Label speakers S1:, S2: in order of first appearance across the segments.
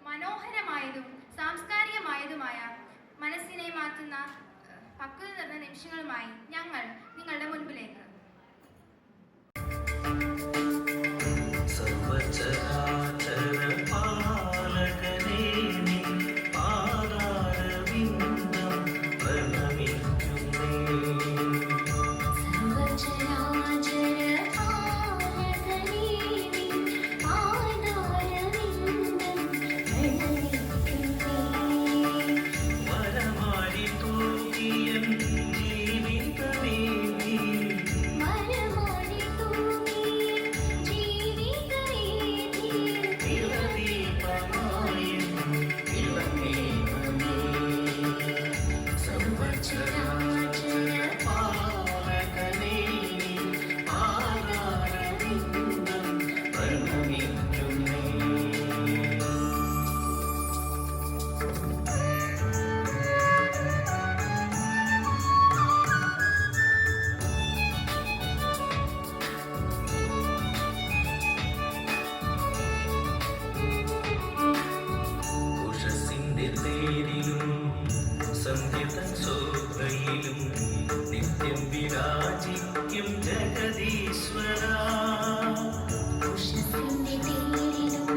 S1: മനോഹരമായതും സാംസ്കാരികമായതുമായ മനസ്സിനെ മാറ്റുന്ന പക്വത നിറഞ്ഞ നിമിഷങ്ങളുമായി ഞങ്ങൾ നിങ്ങളുടെ മുൻപിലേക്ക്.
S2: നിത്യം വിരാജിക്കും ജഗദീശ്വര
S3: ഉഷസ്സിന്റെ തേരിലും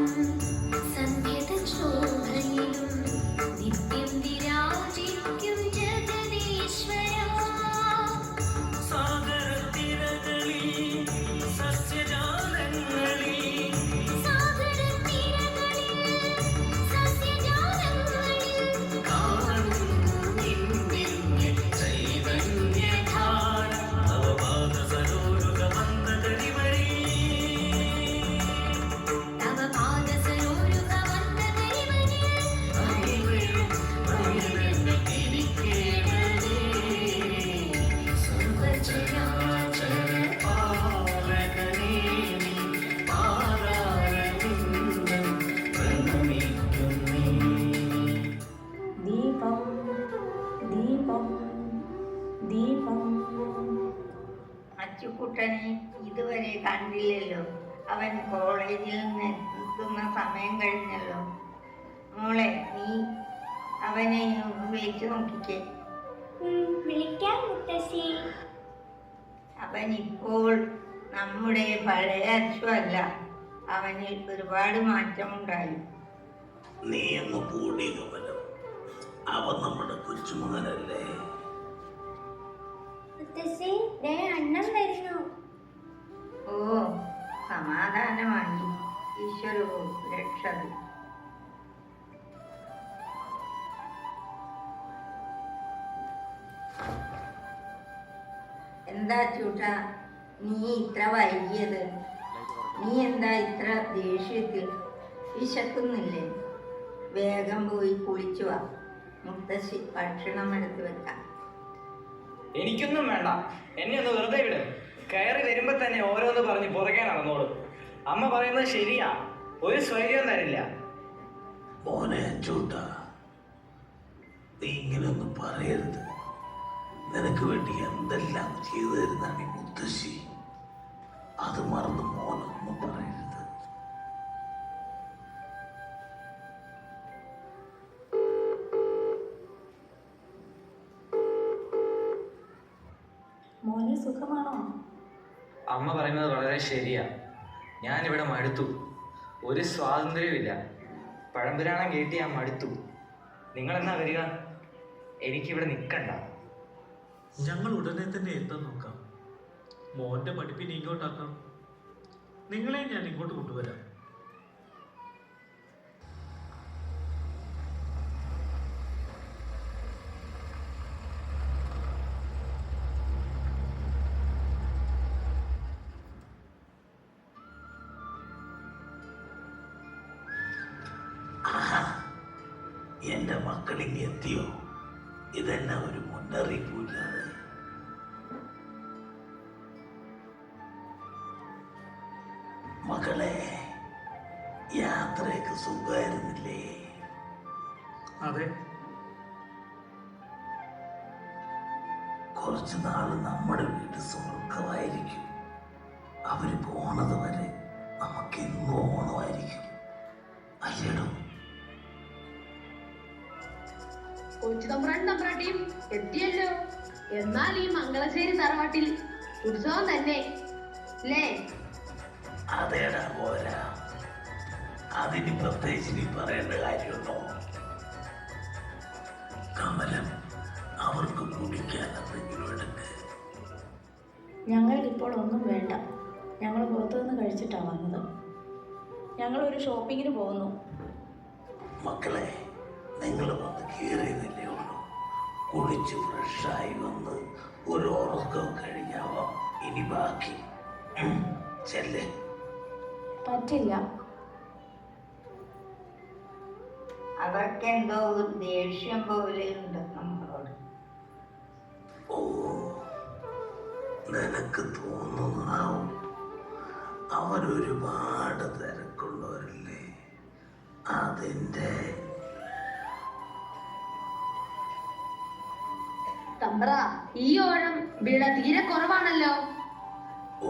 S3: സന്ധ്യതൻ ശോഭയിലും നിത്യം വിരാജിക്കും ജഗദീശ്വര
S2: സാഗരത്തിരകളിൽ സസ്യജാലങ്ങളിൽ
S4: അച്ചുക്കുട്ടനെ ഇതുവരെ കണ്ടില്ലല്ലോ. അവൻ കോളേജിൽ നിന്ന് എത്തുന്ന സമയം കഴിഞ്ഞല്ലോ. മോളെ, നീ അവനെ വിളിച്ചു നോക്കിക്കേ.
S3: വിളിക്കാൻ മുത്തശ്ശി.
S4: അവൻ ഇപ്പോൾ നമ്മുടെ പഴയ അച്ചു അല്ല. അവനിൽ ഒരുപാട് മാറ്റമുണ്ടായി.
S2: നീ അങ്ങ് കൂടി കമലം, അവൻ നമ്മുടെ കൊച്ചുമകനല്ലേ.
S3: അന്നം വരുന്നു.
S4: ഓ, സമാധാനമായി. ഈശ്വരോ രക്ഷത്. എന്താ ചൂട്ടാ നീ ഇത്ര വൈകിയത്? നീ എന്താ ഇത്ര ദേഷ്യത്തിൽ? വിശക്കുന്നില്ലേ? വേഗം പോയി കുളിച്ചു വാ. മുത്തശ്ശി ഭക്ഷണം എടുത്ത് വെക്കാം.
S5: എനിക്കൊന്നും വേണ്ട, എന്നെ ഒന്ന് വെറുതെ വിട്. കയറി വരുമ്പോ തന്നെ ഓരോന്ന് പറഞ്ഞ് പുറകെ നടന്നോളൂ. അമ്മ പറയുന്നത് ശരിയാ, ഒരു സ്വൈര്യം തരില്ല.
S2: മോനെ ചൂട്ട, നീ ഇങ്ങനെയൊന്നും പറയരുത്. നിനക്ക് വേണ്ടി എന്തെല്ലാം ചെയ്തു തരുന്നാണ് ഈ മുത്തശ്ശി. അത് മറന്ന് മോനൊന്നും പറയരുത്.
S6: മോനെ സുഖമാണോ?
S5: അമ്മ പറയുന്നത് വളരെ ശരിയാ. ഞാനിവിടെ മടുത്തു. ഒരു സ്വാതന്ത്ര്യമില്ല. പഴംപുരാണം കേട്ടി ഞാൻ മടുത്തു. നിങ്ങളെന്നാ വരിക? എനിക്കിവിടെ നിൽക്കണ്ട.
S7: ഞങ്ങൾ ഉടനെ തന്നെ എത്താൻ നോക്കാം. മോന്റെ പഠിപ്പിന് ഇങ്ങോട്ടാക്കാം. നിങ്ങളെ ഞാൻ ഇങ്ങോട്ട് കൊണ്ടുവരാം.
S2: എന്റെ മക്കളിങ്ങ് എത്തിയോ? ഇതെന്നെ ഒരു മുന്നറിയിപ്പില്ലാതെ. മകളെ, യാത്രയൊക്കെ സുഖമായിരുന്നില്ലേ?
S7: അതെ.
S2: കുറച്ചു നാള് നമ്മുടെ വീട് സ്വർഗമായിരിക്കും. അവര് പോണത് വരെ നമുക്ക് ഇന്നും ഓണമായിരിക്കും. അല്ലേടോ?
S6: കൊച്ചു തമ്പ്രാൻ തമ്പ്രാട്ടിയും എത്തിയല്ലോ. എന്നാൽ ഈ മംഗളശ്ശേരി തറവാട്ടിൽ ഉത്സവം തന്നെ അല്ലേ?
S2: അതേടാ പോരാ, അതിന് പ്രത്യേകിച്ച് നീ പറയേണ്ട കാര്യമുണ്ടോ? കമലം, അവർക്ക് കുടിക്കാൻ എന്തെങ്കിലും എടുക്ക്.
S8: ഞങ്ങൾക്കിപ്പോൾ ഒന്നും വേണ്ട. ഞങ്ങൾ പുറത്തുനിന്ന് കഴിച്ചിട്ടാണ് വന്നത്. ഞങ്ങളൊരു ഷോപ്പിങ്ങിന് പോകുന്നു.
S2: മക്കളെ, നിങ്ങൾ വന്ന് കയറിയതല്ലേ ഉള്ളൂ. കുളിച്ച് ഫ്രഷായി വന്ന് ഒരു ഉറക്കം കഴിഞ്ഞാവാം. ഇനി ബാക്കി ചെല്ലേ.
S8: പറ്റില്ല.
S4: അവർക്ക് എന്തോ ഒരു ദേഷ്യം പോലെയുണ്ട് നമ്മളോട്.
S2: ഓ, നിനക്ക് തോന്നുന്നതാവും. അവരൊരുപാട് തിരക്കുള്ളവരല്ലേ. അതിൻ്റെ
S6: തമ്പ്ര, ഈ ഓണം വിള തീരെ കുറവാണല്ലോ.
S2: ഓ,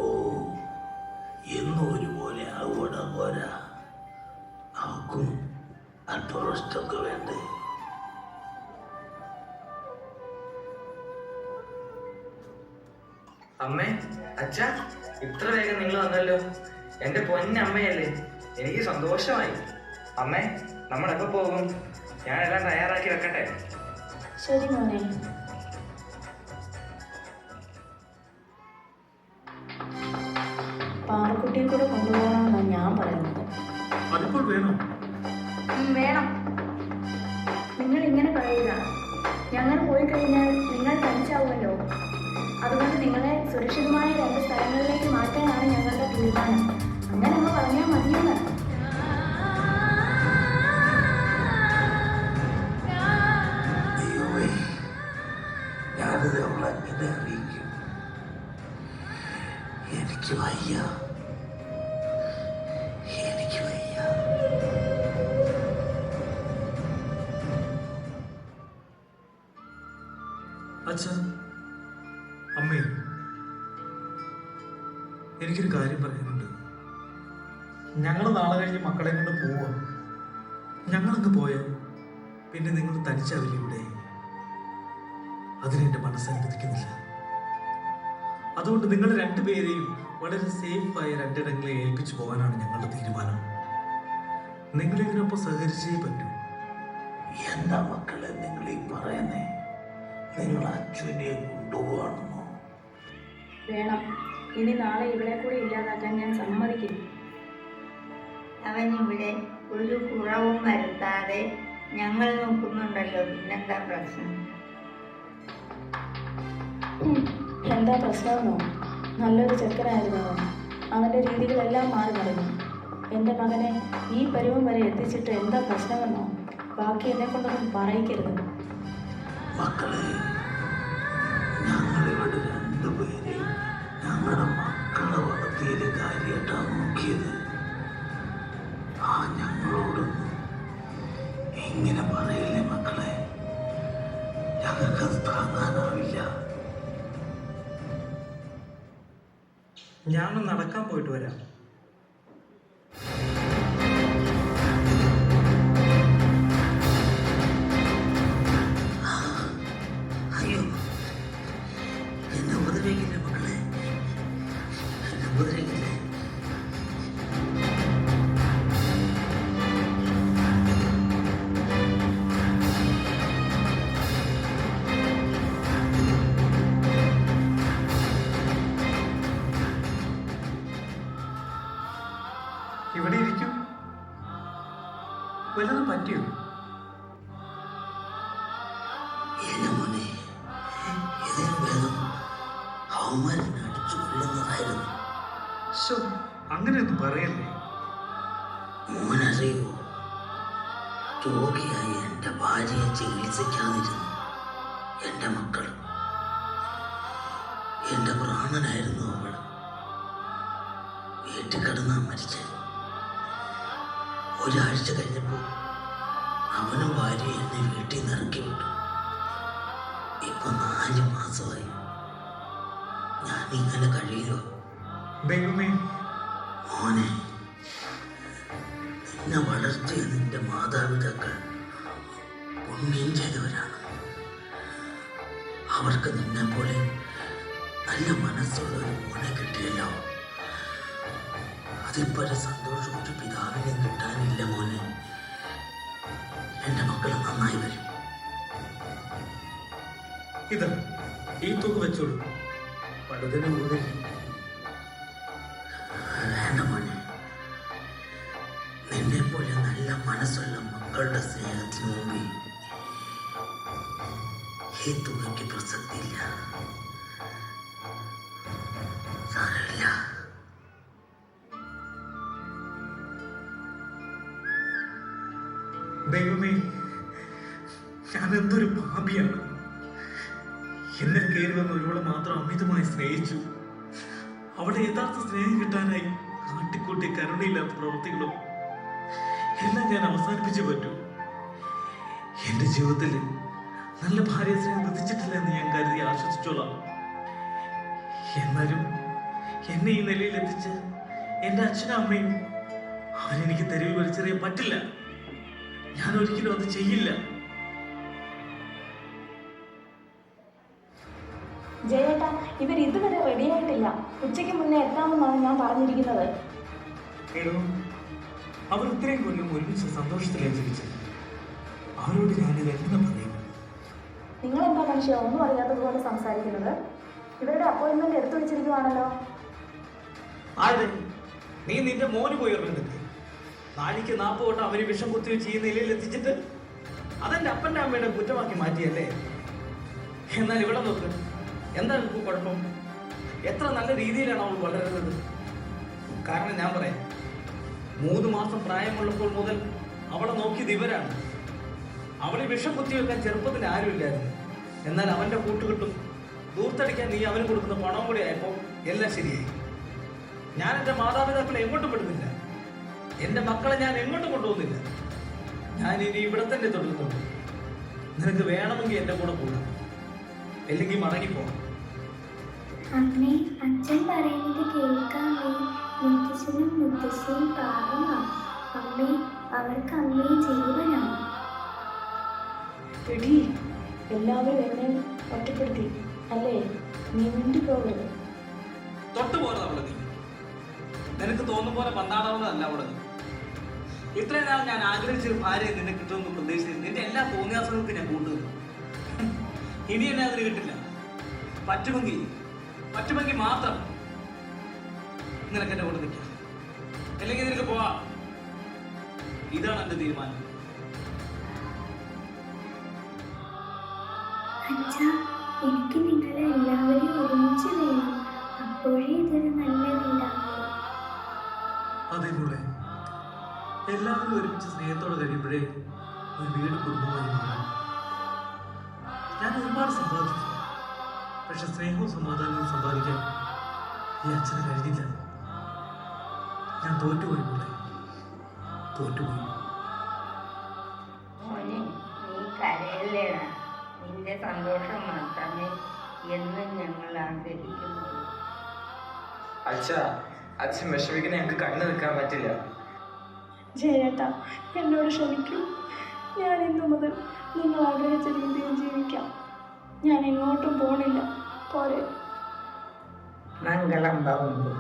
S2: എന്നും ഒരുപോലെ ആവൂട പോരാ. അവക്കും അല്പറസ്റ്റൊക്കെ വേണ്ടേ?
S5: അമ്മേ, അച്ഛാ, ഇത്ര വേഗം നിങ്ങൾ വന്നല്ലോ. എന്റെ പൊന്നമ്മയല്ലേ, എനിക്ക് സന്തോഷമായി. അമ്മേ, നമ്മളെപ്പോ പോകും? ഞാനെല്ലാം തയ്യാറാക്കി വെക്കട്ടെ.
S8: ശരി മോനെ. പാറക്കുട്ടിയെ കൂടെ കൊണ്ടുപോകണമെന്നാണ് ഞാൻ പറയുന്നത്.
S7: അതിപ്പോൾ വേണം.
S8: വേണം. നിങ്ങൾ ഇങ്ങനെ പറയുക. ഞങ്ങൾ പോയി കഴിഞ്ഞാൽ നിങ്ങൾ തനിച്ചാവുമല്ലോ. അതുകൊണ്ട് നിങ്ങളെ സുരക്ഷിതമായ 2 സ്ഥലങ്ങളിലേക്ക് മാറ്റാനാണ് ഞങ്ങളുടെ തീരുമാനം. അങ്ങനെ അങ്ങ് പറഞ്ഞാൽ മതിയെന്ന്.
S2: ദൈവമേ, ഞാനിത് അവളെങ്ങനെ അറിയിക്കും? എനിക്ക് വയ്യ, എനിക്ക് വയ്യ.
S7: അച്ഛ, അമ്മേ, എനിക്കൊരു കാര്യം പറയാനുണ്ട്. ഞങ്ങൾ നാളെ കഴിഞ്ഞ് മക്കളെ കൊണ്ട് പോവാ. ഞങ്ങളങ്ങ് പോയാൽ പിന്നെ നിങ്ങൾ തനിച്ചാവില്ല ഇവിടെ. അതിനെന്റെ മനസ്സനുവദിക്കുന്നില്ല. അതുകൊണ്ട് നിങ്ങൾ 2 പേരെയും വളരെ സേഫായ 2 ഇടങ്ങളെ ഏൽപ്പിച്ചു പോകാനാണ് ഞങ്ങളുടെ തീരുമാനം. നിങ്ങൾ ഇതിനൊപ്പം സഹകരിച്ചേ പറ്റൂ.
S2: എന്താ മക്കളെ നിങ്ങൾ ഈ പറയുന്നേ? നിങ്ങൾ അച്ഛനെ കൊണ്ടുപോകണമെന്നോ?
S8: വേണം. ഇനി നാളെ ഇവിടെ കൂടെ ഇല്ലാതാക്കാൻ ഞാൻ സമ്മതിക്കില്ല.
S4: അവൻ ഇവിടെ ഒരു കുറവും വരുത്താതെ ഞങ്ങൾ നോക്കുന്നുണ്ടല്ലോ. പിന്നെന്താ പ്രശ്നം?
S8: എന്താ പ്രശ്നമെന്നോ? നല്ലൊരു ചെക്കനായിരുന്നു അവൻ. അവൻ്റെ രീതികളെല്ലാം മാറി മറിഞ്ഞു. എൻ്റെ മകനെ ഈ പരുവം വരെ എത്തിച്ചിട്ട് എന്താ പ്രശ്നമെന്നോ? ബാക്കി എന്നെ കൊണ്ടൊന്നും പറയിക്കരുത്.
S2: മക്കളെ, ഞങ്ങളിവിടെ 2 പേരെയും ഞങ്ങളുടെ മക്കളെ വളർത്തിയത് കാര്യമായിട്ടാണ് നോക്കിയത്. ആ ഞങ്ങളോടൊന്നും ഇങ്ങനെ പറയില്ലേ മക്കളെ. ഞങ്ങൾക്കത് താങ്ങാനാവില്ല.
S7: ഞാനൊന്ന് നടക്കാൻ പോയിട്ട് വരാം.
S2: അയ്യോ, എന്നെ ഉപദ്രവിക്കില്ലേ മക്കളെ, എന്നെ ഉപദ്രവിക്കില്ലേ.
S7: ഇവിടെ ഇരിക്കും. വല്ലതും പറ്റിയോ?
S2: എന്റെ മോനെ, ഇതിന് ഭേദം അവന്മാരെന്നെ അടിച്ചു കൊല്ലുന്നതായിരുന്നു.
S7: ശോ, അങ്ങനെയൊന്നും പറയല്ലേ.
S2: മോനറിയോ, രോഗിയായി എൻ്റെ ഭാര്യയെ ചികിത്സിക്കാതിരുന്നു എൻ്റെ മക്കൾ. എൻ്റെ പ്രാണനായിരുന്നു അവൾ. വീട്ടിൽ കിടന്നാ മരിച്ചത്. ഒരാഴ്ച കഴിഞ്ഞപ്പോൾ അവനും ഭാര്യ എന്നെ വീട്ടിൽ നിന്ന് ഇറക്കി വിട്ടു. ഇപ്പൊ 4 മാസമായി ഞാൻ ഇങ്ങനെ കഴിയുക.
S7: ദൈവമേ,
S2: മോനെ, നിന്നെ വളർത്തിയ നിന്റെ മാതാപിതാക്കൾ പുണ്യം ചെയ്തവരാണ്. അവർക്ക് നിന്നെ പോലെ നല്ല മനസ്സുള്ള ഒരു മോനെ കിട്ടിയല്ലോ. അതിൽപ്പരെ സന്തോഷം ഒരു പിതാവിനെ കിട്ടാനില്ല മോനെ. എൻ്റെ മക്കൾ നന്നായി വരും.
S7: ഇത് ഈ തുക വെച്ചോളൂ, പലതിനെ ഊരില്ല.
S2: വേണ്ട മോനെ, നിന്നെ പോലെ നല്ല മനസ്സുള്ള മക്കളുടെ സ്നേഹത്തിന് മുമ്പിൽ ഈ തുകയ്ക്ക് പ്രസക്തിയില്ല. സാരമില്ല.
S7: ദൈവമേ, ഞാൻ എന്തൊരു പാപിയാണ്. എന്നെ കയറി വന്ന ഒരുവളെ മാത്രം അമിതമായി സ്നേഹിച്ചു. അവിടെ യഥാർത്ഥ സ്നേഹം കിട്ടാനായി കാട്ടിക്കൂട്ടി കരുണയില്ലാത്ത പ്രവൃത്തികളും എല്ലാം ഞാൻ അവസാനിപ്പിച്ചു പറ്റൂ. എന്റെ ജീവിതത്തിൽ നല്ല ഭാര്യ സ്നേഹം ലഭിച്ചിട്ടില്ല എന്ന് ഞാൻ കരുതി ആശ്വസിച്ചോളാം. എന്നാലും എന്നെ ഈ നിലയിൽ എത്തിച്ച് എൻ്റെ അച്ഛനും അമ്മയും അവരെനിക്ക് തെരുവിൽ വലിച്ചെറിയാൻ പറ്റില്ല. ഞാൻ ഒരിക്കലും അത് ചെയ്യില്ല.
S8: ജയേട്ടാ, ഇവർ ഇതുവരെ റെഡിയായിട്ടില്ല. ഉച്ചയ്ക്ക് മുന്നേ എത്താമെന്നാണ് ഞാൻ പറഞ്ഞിരിക്കുന്നത്.
S7: എടോ, അവർ ഇത്രയും കൊല്ലം ഒരുമിച്ച് സന്തോഷത്തിലാണ് ജീവിച്ചത്. അവരോട് ഞാനിത് എങ്ങനെ പറയും?
S8: നിങ്ങൾ എന്താ മനുഷ്യ ഒന്നും അറിയാത്തതുപോലെ സംസാരിക്കുന്നത്? ഇവരുടെ അപ്പോയിന്റ്മെന്റ് എടുത്തു വെച്ചിരിക്കുവാണല്ലോ.
S7: ആരെ? നീ നിന്റെ മോന് പോയി ഇറങ്ങുന്നത്. നാഴിക്ക് 40 വട്ടം അവര് വിഷം കുത്തിവെച്ച് ഈ നിലയിൽ എത്തിച്ചിട്ട് അതെന്റെ അപ്പന്റെ അമ്മയുടെ കുറ്റമാക്കി മാറ്റിയല്ലേ? എന്നാൽ ഇവിടെ നോക്ക്, എന്താ നിങ്ങൾക്ക് കുഴപ്പം? എത്ര നല്ല രീതിയിലാണ് അവൾ വളരുന്നത്. കാരണം ഞാൻ പറയാം, 3 മാസം പ്രായമുള്ളപ്പോൾ മുതൽ അവളെ നോക്കിയത് ഇവരാണ്. അവളെ വിഷം കുത്തിവെക്കാൻ ചെറുപ്പത്തിൽ ആരുമില്ലായിരുന്നു. എന്നാൽ അവന്റെ കൂട്ടുകെട്ടും ദൂർത്തടിക്കാൻ നീ അവന് കൊടുക്കുന്ന പണം കൂടി ആയപ്പോൾ എല്ലാം ശരിയായി. ഞാൻ എൻ്റെ മാതാപിതാക്കളെ എങ്ങോട്ടും പെടുന്നില്ല. എൻ്റെ മക്കളെ ഞാൻ എങ്ങോട്ടും കൊണ്ടുപോകുന്നില്ല. ഞാൻ ഇനി ഇവിടെ തന്നെ തുടരുന്നുള്ളൂ. നിനക്ക് വേണമെങ്കിൽ എൻ്റെ കൂടെ പോകാം, അല്ലെങ്കിൽ മടങ്ങിപ്പോകാം.
S3: അമ്മേ, അച്ഛൻ പറയുന്നത് കേൾക്കാമേ. മുത്തശ്ശനും മുത്തശ്ശിയും പാവമാ. അമ്മേ, അവർക്ക് അമ്മയെ ജീവനാണ്.
S8: എടീ, എല്ലാവരും എന്നെ ഒറ്റപ്പെടുത്തി അല്ലേ? നീ മിണ്ടി പോകരുത്.
S7: തൊട്ടു പോരുത് അവളെ. നീ നിനക്ക് തോന്നും പോലെ പന്താടാവുന്നതല്ല അവിടെ. ഇത്രയും നാൾ ഞാൻ ആഗ്രഹിച്ചൊരു ഭാര്യ നിന്നെ കിട്ടുമെന്ന് പ്രതീക്ഷിച്ച് നിന്റെ എല്ലാ തോന്നിയാസങ്ങൾക്കും ഞാൻ കൂട്ടുന്നു. ഇനി എന്നെ അതിന് കിട്ടില്ല. പറ്റുമെങ്കിൽ മാത്രം നിനക്ക് എന്റെ കൂടെ നിൽക്കാം, അല്ലെങ്കിൽ നിനക്ക് പോവാം. ഇതാണ് എന്റെ തീരുമാനം.
S3: അച്ഛാ, എനിക്ക് നിങ്ങളെ എല്ലാവരെയും ഒരുമിച്ച് വേണം. അപ്പോഴേ ഇതൊരു നല്ല വീടാകും.
S7: അതേപോലെ എല്ലാവരും ഒരുമിച്ച് സ്നേഹത്തോടെ കഴിയുമ്പോഴേ ഒരു വീട് കുടുംബമായി മാറും. ഞാൻ ഒരുപാട് സമ്പാദിച്ചു, പക്ഷെ സ്നേഹവും സമാധാനവും സമ്പാദിക്കാൻ ഈ അച്ഛന് കഴിഞ്ഞില്ല. ഞാൻ തോറ്റുപോയി പോലെ തോറ്റുപോയി.
S4: മോനെ, നീ കരയല്ലേടാ. നിന്റെ സന്തോഷം മാത്രമേ എന്നും ഞങ്ങൾ ആഗ്രഹിക്കുന്നുള്ളൂ.
S5: അച്ഛൻ വിഷമിക്കുന്ന ഞങ്ങൾക്ക് കണ്ണു നിൽക്കാൻ പറ്റില്ല.
S8: ജയേട്ടാ, എന്നോട് ക്ഷമിക്കൂ. ഞാൻ ഇന്നു മുതൽ നിങ്ങൾ ആഗ്രഹിച്ച രീതിയിൽ ജീവിക്കാം. ഞാൻ എങ്ങോട്ടും പോണില്ല. പോരെ?
S4: മംഗളം ഭവന്തു.